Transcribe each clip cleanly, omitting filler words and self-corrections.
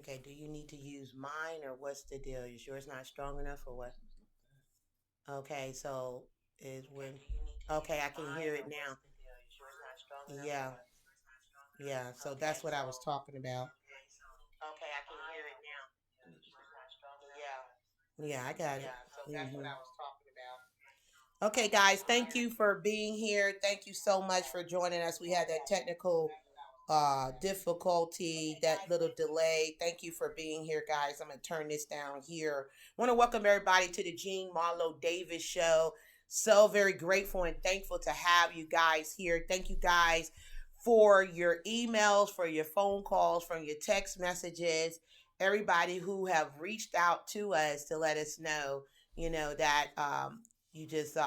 Okay, do you need to use mine or what's the deal? Is yours not strong enough or what? Okay, so is when okay, I can hear it now. Yeah, yeah, so that's what I was talking about. Okay, I can hear it now. Yeah. Yeah, I got it. Mhm. Okay, guys, thank you for being here. Thank you so much for joining us. We had that technical difficulty, that little delay. Thank you for being here, guys. I'm gonna turn this down here. Want to welcome everybody to the Jean Marlo Davis show. So very grateful and thankful to have you guys here. Thank you guys for your emails, for your phone calls, from your text messages, everybody who have reached out to us to let us know, that you just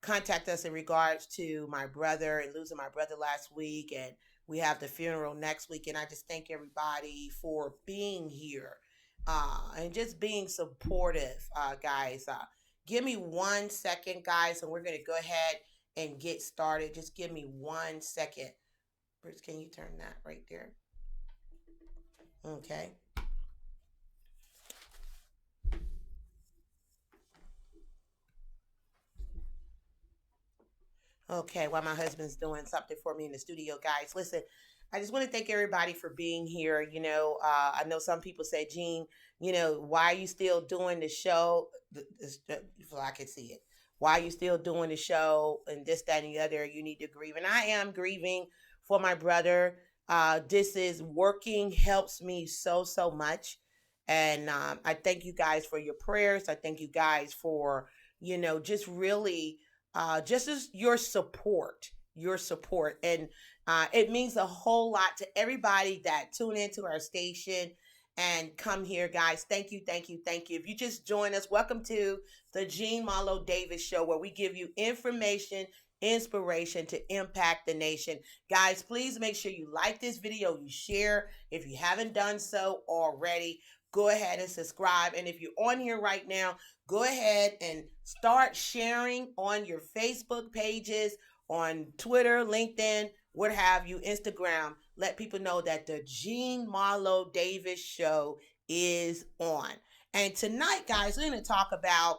contact us in regards to my brother and losing my brother last week, and we have the funeral next week. And I just thank everybody for being here and just being supportive, guys. Give me 1 second, guys, and we're going to go ahead and get started. Just give me 1 second. Bruce, can you turn that right there? Okay. Okay, while my husband's doing something for me in the studio, guys, listen, I just want to thank everybody for being here. I know some people say, Gene, why are you still doing the show? So I can see it. Why are you still doing the show and this, that, and the other? You need to grieve. And I am grieving for my brother. This is working, helps me so, so much. And I thank you guys for your prayers. I thank you guys for, just really just as your support, and it means a whole lot to everybody that tune into our station and come here, guys. Thank you, thank you, thank you. If you just joined us, welcome to the Jean Marlo Davis Show, where we give you information, inspiration to impact the nation. Guys, please make sure you like this video, you share. If you haven't done so already, go ahead and subscribe. And if you're on here right now, go ahead and start sharing on your Facebook pages, on Twitter, LinkedIn, what have you, Instagram. Let people know that the Jean Marlo Davis Show is on. And tonight, guys, we're going to talk about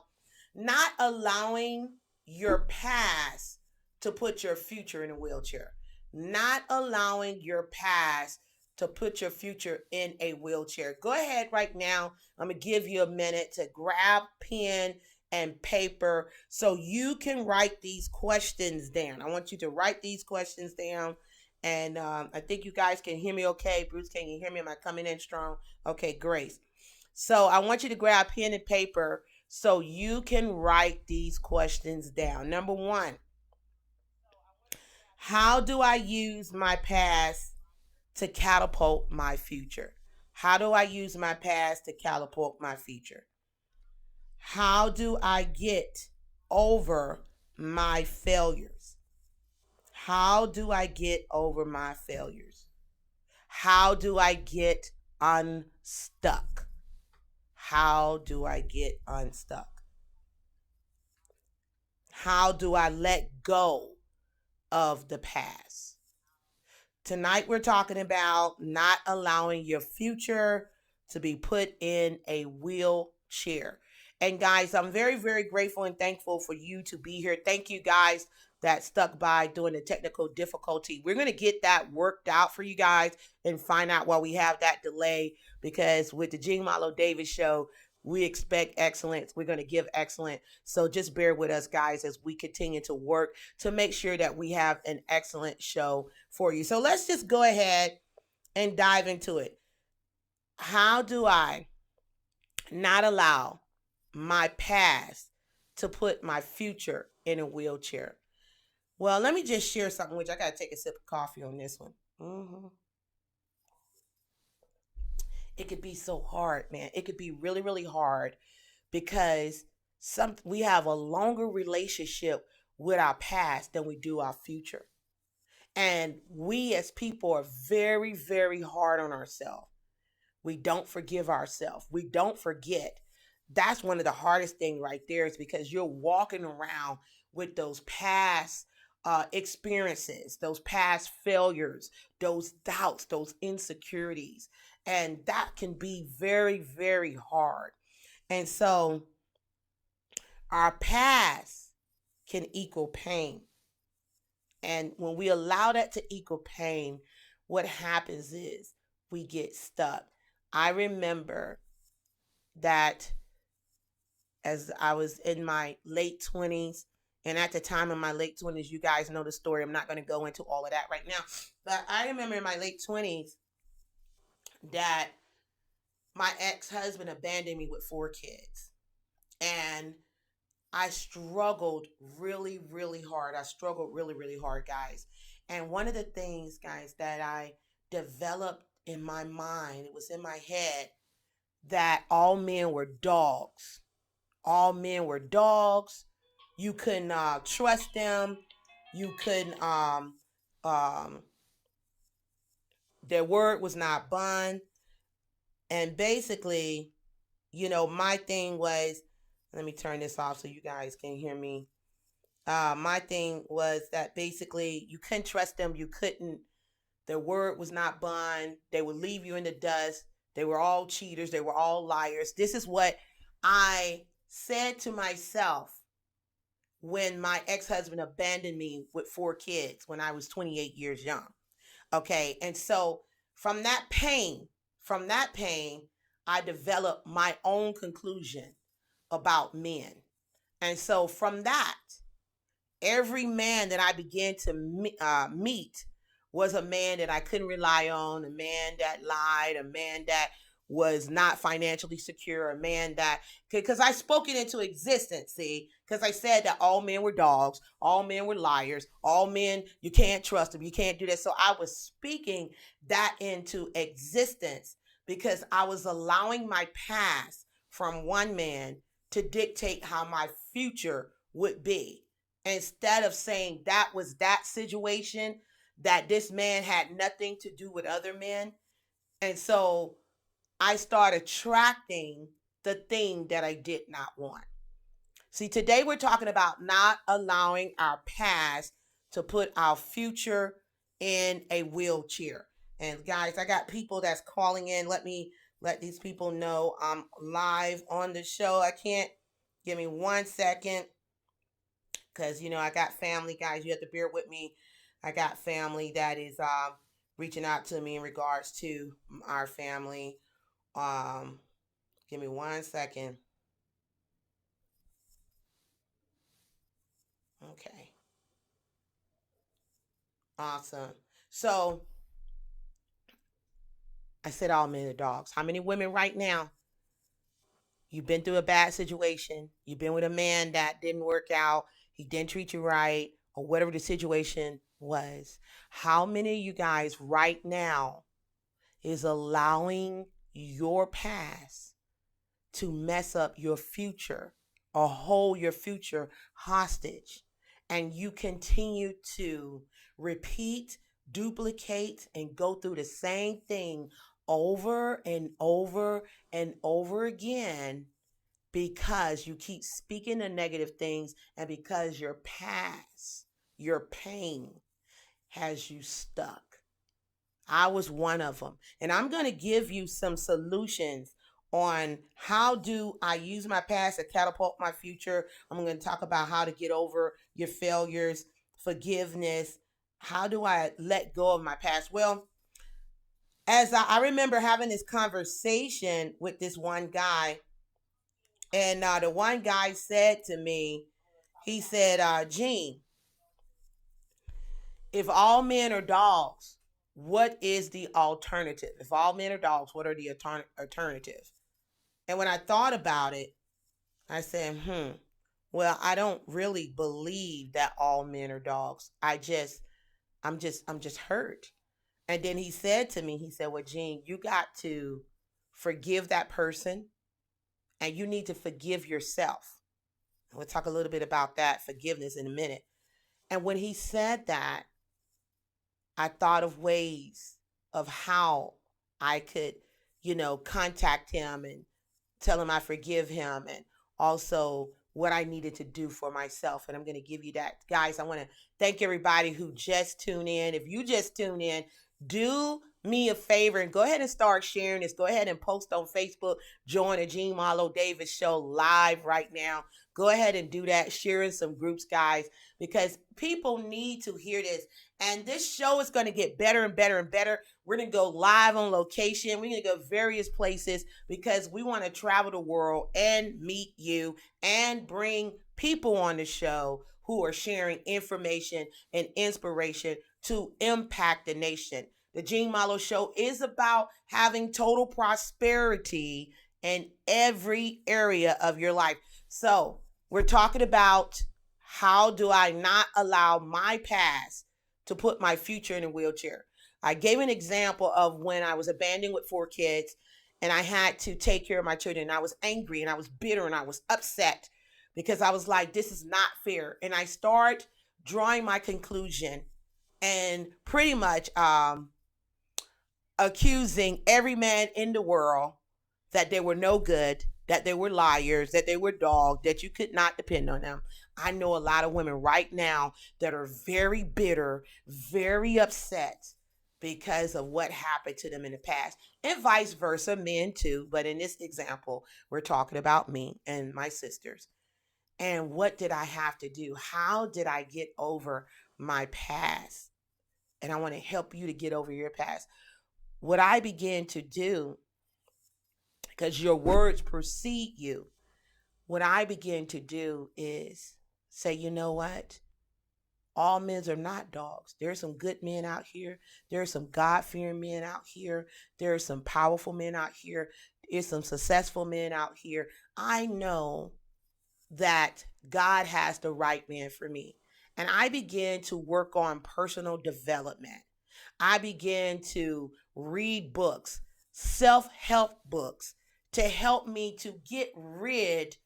not allowing your past to put your future in a wheelchair. Not allowing your past to put your future in a wheelchair. Go ahead right now. I'm going to give you a minute to grab pen and paper so you can write these questions down. I want you to write these questions down. And I think you guys can hear me okay. Bruce, can you hear me? Am I coming in strong? Okay, Grace. So I want you to grab pen and paper so you can write these questions down. Number one, how do I use my past to catapult my future? How do I use my past to catapult my future? How do I get over my failures? How do I get over my failures? How do I get unstuck? How do I get unstuck? How do I let go of the past? Tonight we're talking about not allowing your future to be put in a wheelchair. And guys, I'm very, very grateful and thankful for you to be here. Thank you guys that stuck by during the technical difficulty. We're going to get that worked out for you guys and find out why we have that delay, because with the Jean Marlo Davis Show, we expect excellence. We're going to give excellence. So just bear with us, guys, as we continue to work to make sure that we have an excellent show for you. So let's just go ahead and dive into it. How do I not allow my past to put my future in a wheelchair? Well, let me just share something, which I got to take a sip of coffee on this one. It could be so hard, man. It could be really, really hard because we have a longer relationship with our past than we do our future. And we as people are very, very hard on ourselves. We don't forgive ourselves. We don't forget. That's one of the hardest things right there, is because you're walking around with those past experiences, those past failures, those doubts, those insecurities. And that can be very, very hard. And so our past can equal pain. And when we allow that to equal pain, what happens is we get stuck. I remember that as I was in my late 20s, and at the time in my late 20s, you guys know the story. I'm not going to go into all of that right now. But I remember in my late 20s that my ex-husband abandoned me with 4 kids. And I struggled really, really hard. I struggled really, really hard, guys. And one of the things, guys, that I developed in my mind, it was in my head, that all men were dogs. All men were dogs. You couldn't trust them. You couldn't, their word was not bond. And basically, my thing was, let me turn this off so you guys can hear me. My thing was that basically you couldn't trust them. You couldn't, their word was not bond. They would leave you in the dust. They were all cheaters. They were all liars. This is what I said to myself when my ex-husband abandoned me with 4 kids when I was 28 years young. Okay. And so from that pain, I developed my own conclusion about men. And so from that, every man that I began to meet was a man that I couldn't rely on, a man that lied, a man that was not financially secure, a man that, because I spoke it into existence, see, because I said that all men were dogs, all men were liars, all men, you can't trust them, you can't do that. So I was speaking that into existence because I was allowing my past from one man to dictate how my future would be. Instead of saying that was that situation, that this man had nothing to do with other men. And so I started attracting the thing that I did not want. See, today we're talking about not allowing our past to put our future in a wheelchair. And guys, I got people that's calling in. Let me let these people know I'm live on the show. I can't, give me 1 second, because I got family, guys. You have to bear with me. I got family that is reaching out to me in regards to our family. Um, Give me 1 second. Okay. Awesome. So I said all men are dogs. How many women right now, you've been through a bad situation, you've been with a man that didn't work out, he didn't treat you right, or whatever the situation was. How many of you guys right now is allowing your past to mess up your future or hold your future hostage? And you continue to repeat, duplicate, and go through the same thing over and over and over again, because you keep speaking the negative things, and because your past, your pain has you stuck. I was one of them. And I'm going to give you some solutions on how do I use my past to catapult my future. I'm going to talk about how to get over your failures, forgiveness. How do I let go of my past? Well, as I remember having this conversation with this one guy, and the one guy said to me, he said, Jean, if all men are dogs, what is the alternative? If all men are dogs, what are the alternatives? And when I thought about it, I said, well, I don't really believe that all men are dogs. I'm just hurt. And then he said to me, he said, well, Jean, you got to forgive that person, and you need to forgive yourself. We'll talk a little bit about that forgiveness in a minute. And when he said that, I thought of ways of how I could, contact him and tell him I forgive him, and also what I needed to do for myself. And I'm going to give you that. Guys, I want to thank everybody who just tuned in. If you just tuned in, do me a favor and go ahead and start sharing this. Go ahead and post on Facebook. Join the Jean Marlo Davis show live right now. Go ahead and do that. Share in some groups, guys, because people need to hear this. And this show is going to get better and better and better. We're going to go live on location. We're going to go various places, because we want to travel the world and meet you and bring people on the show who are sharing information and inspiration to impact the nation. The Jean Marlo Show is about having total prosperity in every area of your life. So we're talking about, how do I not allow my past to put my future in a wheelchair? I gave an example of when I was abandoned with 4 kids, and I had to take care of my children. And I was angry, and I was bitter, and I was upset, because I was like, this is not fair. And I start drawing my conclusion and pretty much accusing every man in the world that they were no good, that they were liars, that they were dogs, that you could not depend on them. I know a lot of women right now that are very bitter, very upset because of what happened to them in the past, and vice versa, men too. But in this example, we're talking about me and my sisters. And what did I have to do? How did I get over my past? And I want to help you to get over your past. What I began to do, because your words precede you, what I began to do is say, you know what? All men are not dogs. There are some good men out here. There are some God-fearing men out here. There are some powerful men out here. There's some successful men out here. I know that God has the right man for me. And I began to work on personal development. I began to read books, self-help books to help me to get rid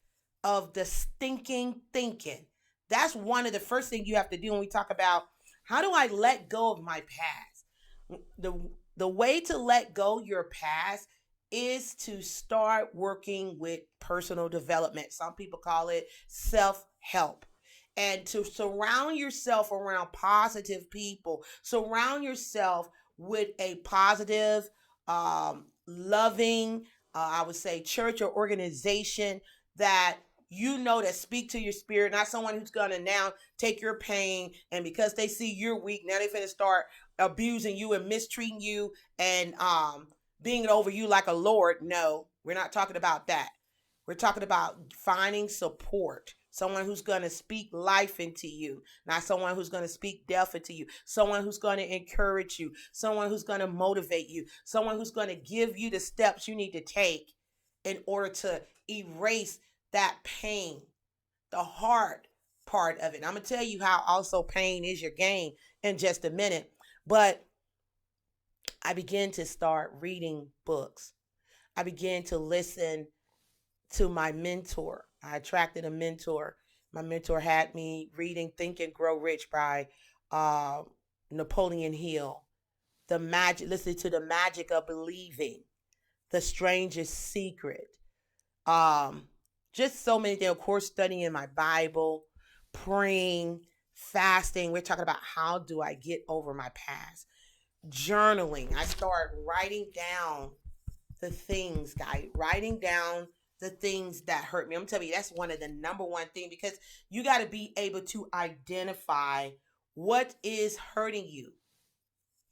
of the stinking thinking. That's one of the first things you have to do when we talk about how do I let go of my past. The way to let go your past is to start working with personal development. Some people call it self-help. And to surround yourself around positive people, surround yourself with a positive, loving, I would say, church or organization that you know that speak to your spirit, not someone who's gonna now take your pain and because they see you're weak, now they're gonna start abusing you and mistreating you and being over you like a lord. No, we're not talking about that. We're talking about finding support. Someone who's going to speak life into you, not someone who's going to speak death into you. Someone who's going to encourage you. Someone who's going to motivate you. Someone who's going to give you the steps you need to take in order to erase that pain, the hard part of it. I'm going to tell you how also pain is your gain in just a minute. But I began to start reading books. I began to listen to my mentor. I attracted a mentor. My mentor had me reading Think and Grow Rich by Napoleon Hill. Listen to The Magic of Believing, The Strangest Secret. Just so many things. Of course, studying my Bible, praying, fasting. We're talking about how do I get over my past. Journaling. I start writing down the things, guys. Writing down the things that hurt me. I'm telling you, that's one of the number one thing because you got to be able to identify what is hurting you.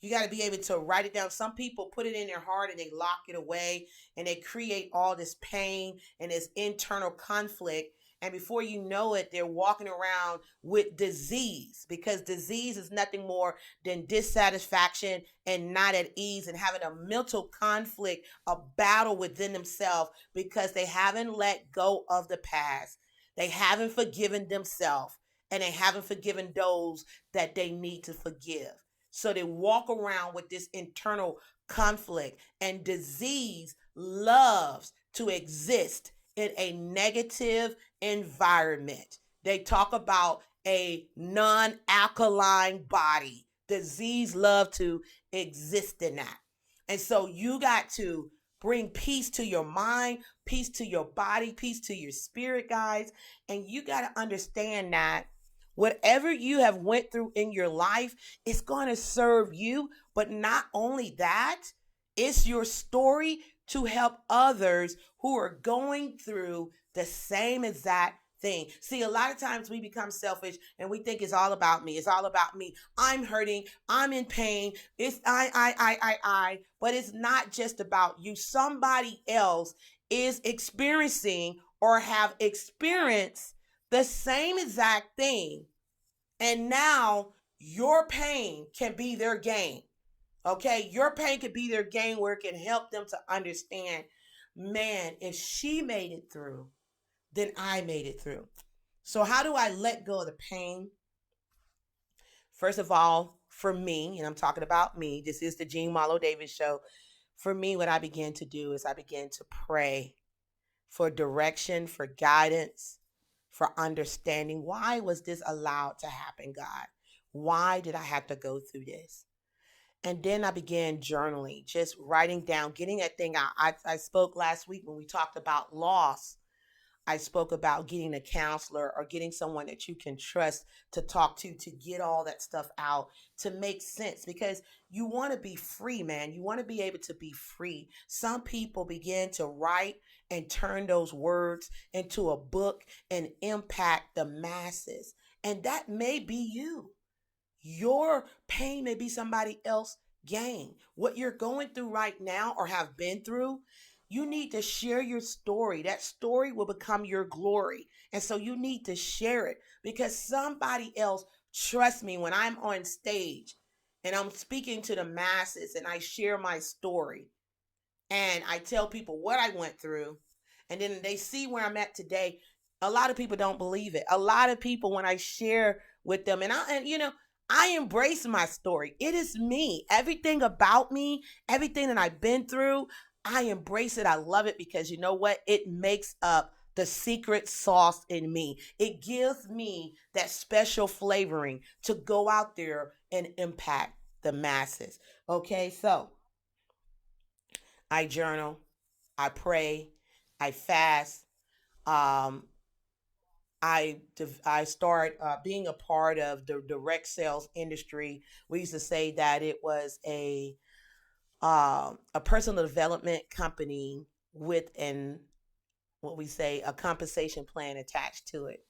You got to be able to write it down. Some people put it in their heart and they lock it away and they create all this pain and this internal conflict. And before you know it, they're walking around with disease because disease is nothing more than dissatisfaction and not at ease and having a mental conflict, a battle within themselves because they haven't let go of the past. They haven't forgiven themselves and they haven't forgiven those that they need to forgive. So they walk around with this internal conflict, and disease loves to exist in a negative environment. They talk about a non-alkaline body. Disease love to exist in that. And so you got to bring peace to your mind, peace to your body, peace to your spirit, guys. And you got to understand that whatever you have went through in your life, it's going to serve you. But not only that, it's your story to help others who are going through the same exact thing. See, a lot of times we become selfish and we think it's all about me. It's all about me. I'm hurting. I'm in pain. It's I. But it's not just about you. Somebody else is experiencing or have experienced the same exact thing. And now your pain can be their gain. Okay, your pain could be their gain where it can help them to understand, man, if she made it through, then I made it through. So how do I let go of the pain? First of all, for me, and I'm talking about me, this is the Jean Marlo Davis show. For me, what I began to do is I began to pray for direction, for guidance, for understanding. Why was this allowed to happen, God? Why did I have to go through this? And then I began journaling, just writing down, getting that thing out. I spoke last week when we talked about loss. I spoke about getting a counselor or getting someone that you can trust to talk to get all that stuff out, to make sense, because you want to be free, man. You want to be able to be free. Some people begin to write and turn those words into a book and impact the masses. And that may be you. Your pain may be somebody else's gain. What you're going through right now or have been through, you need to share your story. That story will become your glory. And so you need to share it because somebody else, trust me, when I'm on stage and I'm speaking to the masses and I share my story and I tell people what I went through and then they see where I'm at today, a lot of people don't believe it. A lot of people, when I share with them, and I embrace my story. It is me. Everything about me, everything that I've been through, I embrace it. I love it because you know what? It makes up the secret sauce in me. It gives me that special flavoring to go out there and impact the masses. Okay, so I journal, I pray, I fast. Um, I start being a part of the direct sales industry. We used to say that it was a personal development company with an what we say a compensation plan attached to it.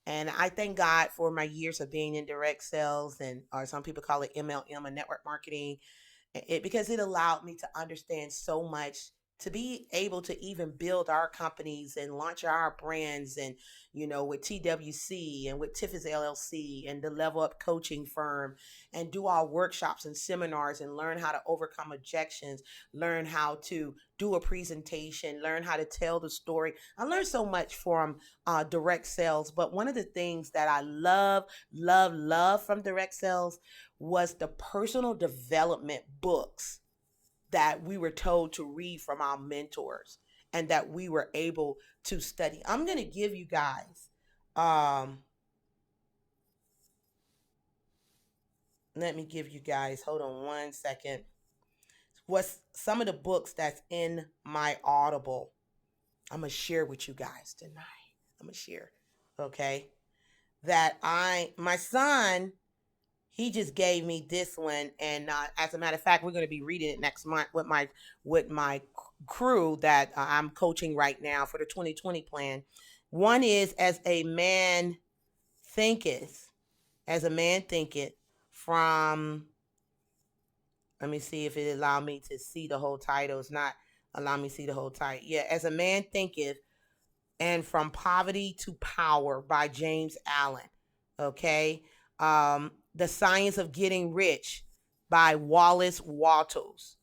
And I thank God for my years of being in direct sales, and or some people call it MLM, and network marketing, because it allowed me to understand so much, to be able to even build our companies and launch our brands, and with TWC and with Tiffany's LLC and the Level Up Coaching Firm, and do our workshops and seminars and learn how to overcome objections, learn how to do a presentation, learn how to tell the story. I learned so much from direct sales. But one of the things that I love from direct sales was the personal development books that we were told to read from our mentors and that we were able to study. I'm going to give you guys, let me give you guys, hold on one second, what's some of the books that's in my Audible. I'm going to share with you guys tonight. I'm going to share, okay? That my son, he just gave me this one, and as a matter of fact, we're going to be reading it next month with my crew that I'm coaching right now for the 2020 plan. One is thinketh, as a man thinketh, from, let me see if it allow me to see the whole title. It's not allow me to see the whole title. Yeah, As a Man Thinketh, and From Poverty to Power by James Allen. Okay. The Science of Getting Rich by Wallace Wattles.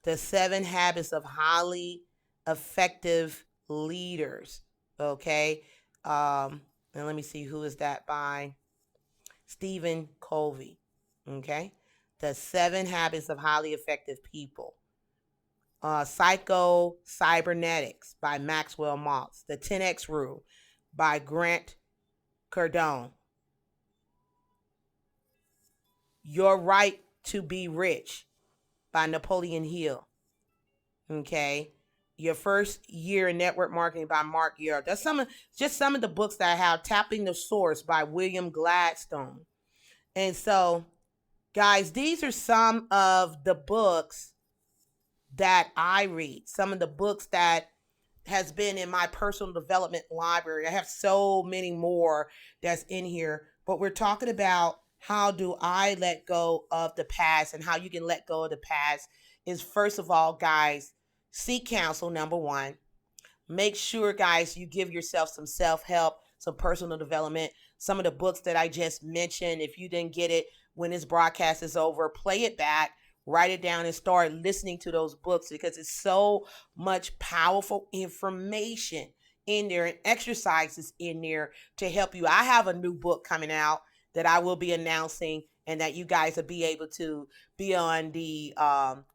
The 7 Habits of Highly Effective Leaders. Okay. And let me see, who is that by? Stephen Covey. Okay. The 7 Habits of Highly Effective People. Psycho Cybernetics by Maxwell Maltz. The 10X Rule by Grant Cardone. Your Right to Be Rich by Napoleon Hill. Okay. Your First Year in Network Marketing by Mark Yarrow. That's some of the books that I have. Tapping the Source by William Gladstone. And so, guys, these are some of the books that I read. Some of the books that has been in my personal development library. I have so many more that's in here, but we're talking about how do I let go of the past, and how you can let go of the past is, first of all, guys, seek counsel, number one. Make sure, guys, you give yourself some self-help, some personal development. Some of the books that I just mentioned, if you didn't get it when this broadcast is over, play it back, write it down, and start listening to those books, because it's so much powerful information in there and exercises in there to help you. I have a new book coming out that I will be announcing, and that you guys will be able to be on the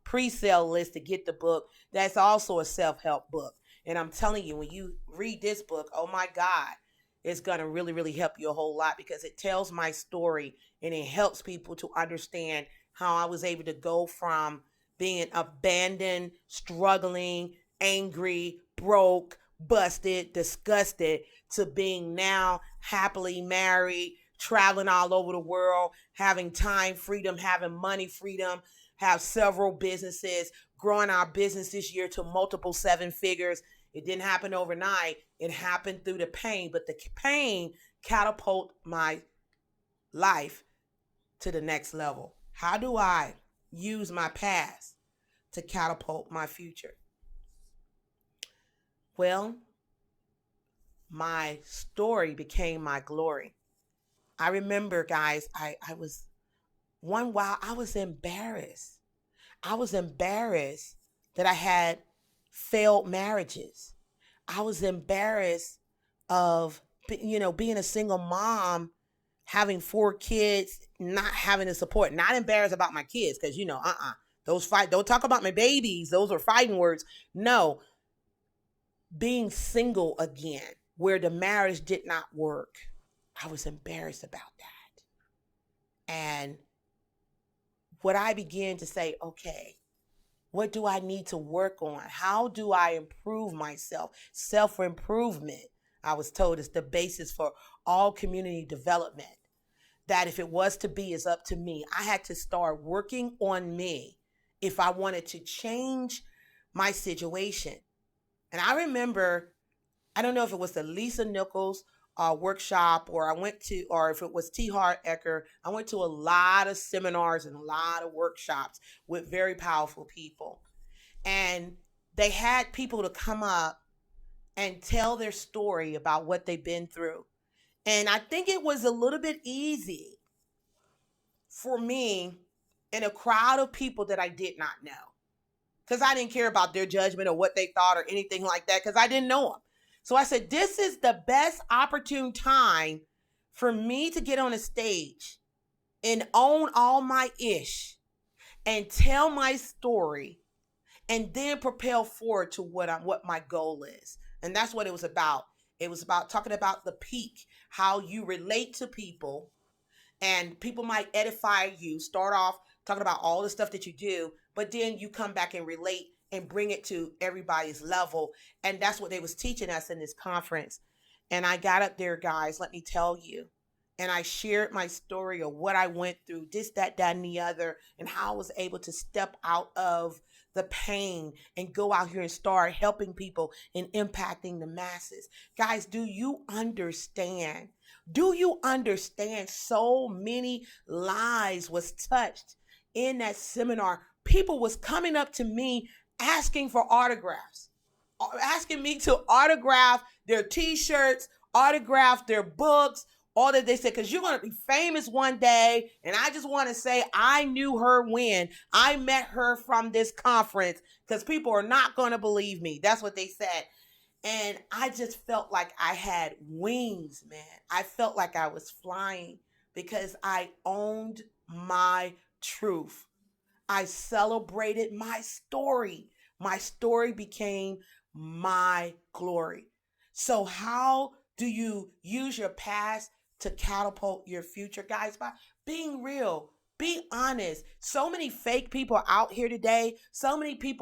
pre-sale list to get the book. That's also a self-help book. And I'm telling you, when you read this book, oh my God, it's going to really, really help you a whole lot, because it tells my story and it helps people to understand how I was able to go from being abandoned, struggling, angry, broke, busted, disgusted, to being now happily married, traveling all over the world, having time freedom, having money freedom, have several businesses, growing our business this year to multiple 7 figures. It didn't happen overnight. It happened through the pain, but the pain catapulted my life to the next level. How do I use my past to catapult my future? Well, my story became my glory. I remember, guys, I was one while I was embarrassed. I was embarrassed that I had failed marriages. I was embarrassed of, being a single mom, having 4 kids, not having the support. Not embarrassed about my kids, because, Don't talk about my babies. Those are fighting words. No, being single again, where the marriage did not work. I was embarrassed about that. And what I began to say, okay, what do I need to work on? How do I improve myself? Self-improvement, I was told, is the basis for all community development. That if it was to be, is up to me. I had to start working on me if I wanted to change my situation. And I remember, I don't know if it was the Lisa Nichols workshop, or or if it was T. Hart Ecker. I went to a lot of seminars and a lot of workshops with very powerful people. And they had people to come up and tell their story about what they've been through. And I think it was a little bit easy for me in a crowd of people that I did not know, because I didn't care about their judgment or what they thought or anything like that, because I didn't know them. So I said, this is the best opportune time for me to get on a stage and own all my ish and tell my story, and then propel forward to what my goal is. And that's what it was about. It was about talking about the peak, how you relate to people, and people might edify you. Start off talking about all the stuff that you do, but then you come back and relate and bring it to everybody's level. And that's what they was teaching us in this conference. And I got up there, guys, let me tell you, and I shared my story of what I went through, this, that, and the other, and how I was able to step out of the pain and go out here and start helping people and impacting the masses. Guys, do you understand? Do you understand so many lives was touched in that seminar? People was coming up to me asking for autographs, asking me to autograph their t-shirts, autograph their books, all that. They said, because you're going to be famous one day. And I just want to say, I knew her when I met her from this conference, because people are not going to believe me. That's what they said. And I just felt like I had wings, man. I felt like I was flying because I owned my truth. I celebrated my story. My story became my glory. So how do you use your past to catapult your future, guys? By being real, be honest. So many fake people out here today. So many people